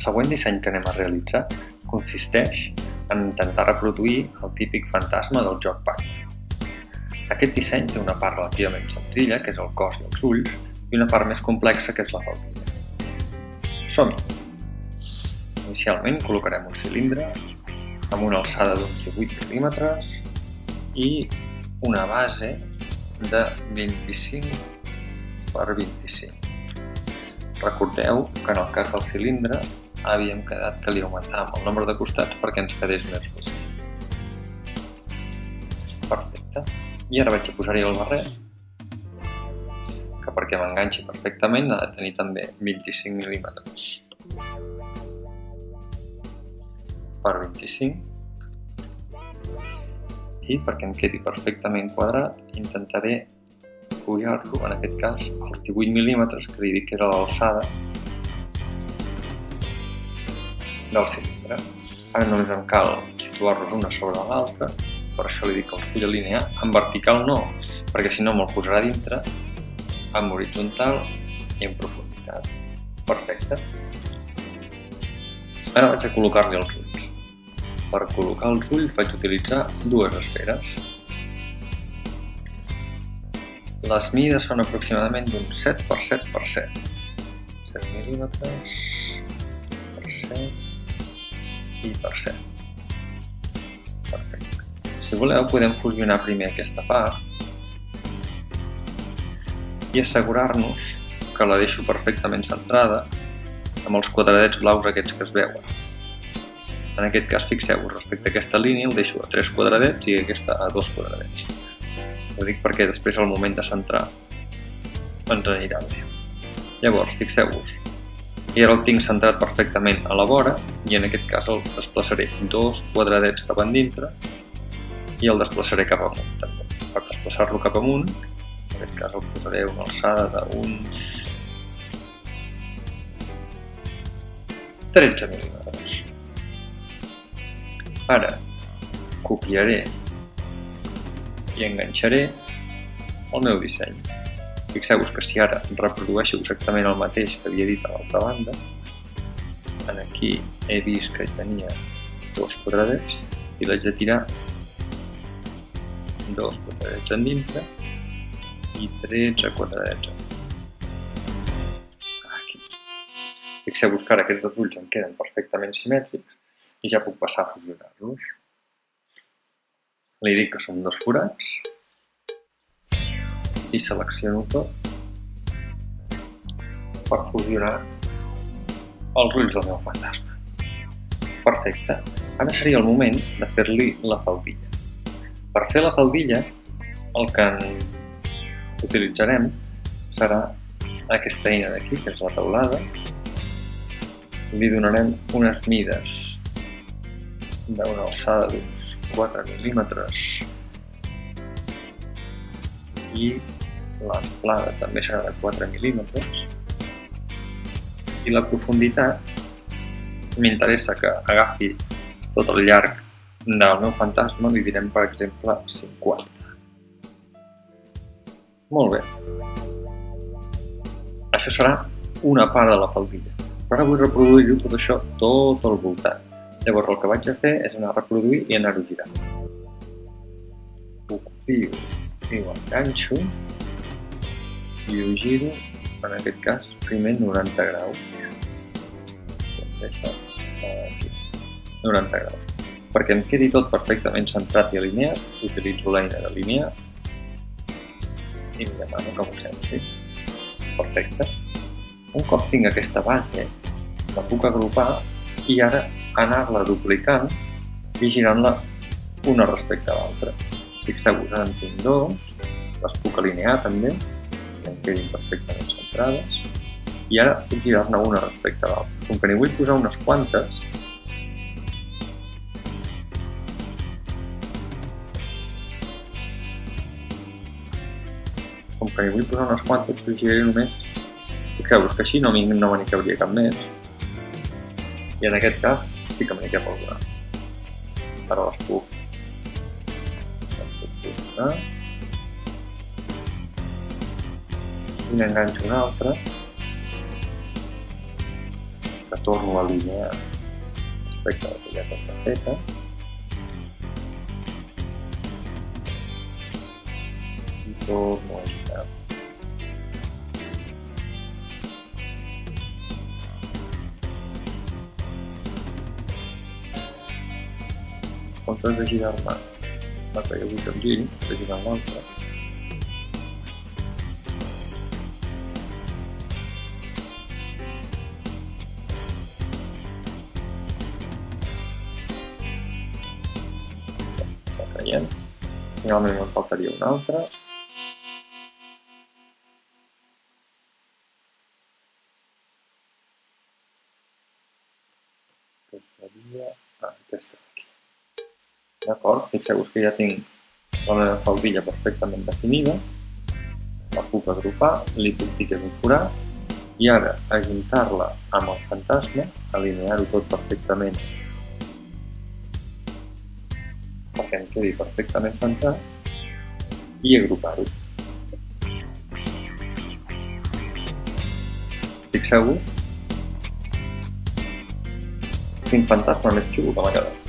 següent disseny que anem a realitzar consisteix en intentar reproduir el típic fantasma del joc Pac-Man. Aquest disseny té una part relativament senzilla, que és el cos i els ulls, i una part més complexa, que és la faldilla. Som-hi! Inicialment col·locarem un cilindre amb una alçada d'uns 18 mil·límetres i una base de 25 per 25. Recordeu que en el cas del cilindre havíem quedat que li augmentàvem el nombre de costats perquè ens quedés més fàcil. Perfecte. I ara vaig a posar-hi el barret, que perquè m'enganxi perfectament ha de tenir també 25 mil·límetres per 25, i perquè em quedi perfectament quadrat intentaré pujar-lo, en aquest cas, als 18 mil·límetres, que li dic que era l'alçada del cilindre. Ara només em cal situar-los una sobre l'altra, per això li dic que els vull alinear. En vertical no, perquè si no me'l posarà dintre, en horitzontal i en profunditat. Perfecte. Ara vaig a col·locar-li els ulls. Per col·locar els ulls vaig utilitzar dues esferes. Les mides són aproximadament d'un 7 per 7 per 7. 7 mil·límetres per 7 i per 7. Perfecte. Si voleu podem fusionar primer aquesta part i assegurar-nos que la deixo perfectament centrada amb els quadradets blaus aquests que es veuen. En aquest cas, fixeu-vos, respecte a aquesta línia el deixo a 3 quadradets i aquesta a 2 quadradets. Ho dic perquè després al moment de centrar ens anirà bé. Llavors, fixeu-vos, i ara el tinc centrat perfectament a la vora i en aquest cas el desplaçaré 2 quadradets cap endintre i el desplaçaré cap amunt també. Per desplaçar-lo cap amunt, en aquest cas el posaré una alçada d'uns 13 mil·límetres. Ara copiaré i enganxaré el meu disseny. Fixeu-vos que si ara reprodueixo exactament el mateix que havia dit a l'altra banda, aquí he vist que tenia 2 quadradets i l'haig de tirar 2 quadradets endintre i 13 quadradets aquí. Fixeu-vos que ara aquests dos ulls em queden perfectament simètrics i ja puc passar a fusionar-los. Li dic que són 2 forats i selecciono tot per fusionar els ulls del meu fantasma. Perfecte. Ara seria el moment de fer-li la faldilla. Per fer la faldilla, el que utilitzarem serà aquesta eina d'aquí, que és la teulada. Li donarem unes mides d'una alçada d'uns 4 mil·límetres i l'amplada també serà de 4 mil·límetres i la profunditat m'interessa que agafi tot el llarg del meu fantasma, li direm per exemple 50. Molt bé. Això serà una part de la faldilla, però ara vull reproduir-ho tot això tot al voltant. Llavors el que vaig a fer és anar a reproduir i anar-ho girant. Ho copio i ho enganxo i ho giro, en aquest cas, primer 90 graus. Aquí, 90 graus. Perquè em quedi tot perfectament centrat i alineat, utilitzo l'eina d'alinear i em demano que m'ho senti. Perfecte. Un cop tinc aquesta base, la puc agrupar i ara anar-la duplicant i girant-la una respecte a l'altra. Fixeu-vos, ara en tinc 2, les puc alinear també, que em quedin perfectament centrades, i ara puc girar-ne una respecte a l'altra. Com que n'hi vull posar unes quantes, us giraré només. Fixeu-vos que així no me n'hi cabria cap més, i en aquest cas sí que me n'hi cap alguna. Ara les puc posar i n'enganxo una altra que torno a alinear respecte a la que ja està feta. I torno a girar. En comptes de girar-me la que jo vull que em giri, de girar l'altra, està caient. Finalment em faltaria una altra. Que seria aquesta aquí. D'acord? Fixeu-vos que ja tinc la meva faldilla perfectament definida, la puc agrupar, li puc dir que és un forat, i ara ajuntar-la amb el fantasma, alinear-ho tot perfectament perquè em quedi perfectament centrat i agrupar-ho. Fixeu-vos quin fantasma més xulo que m'ha quedat.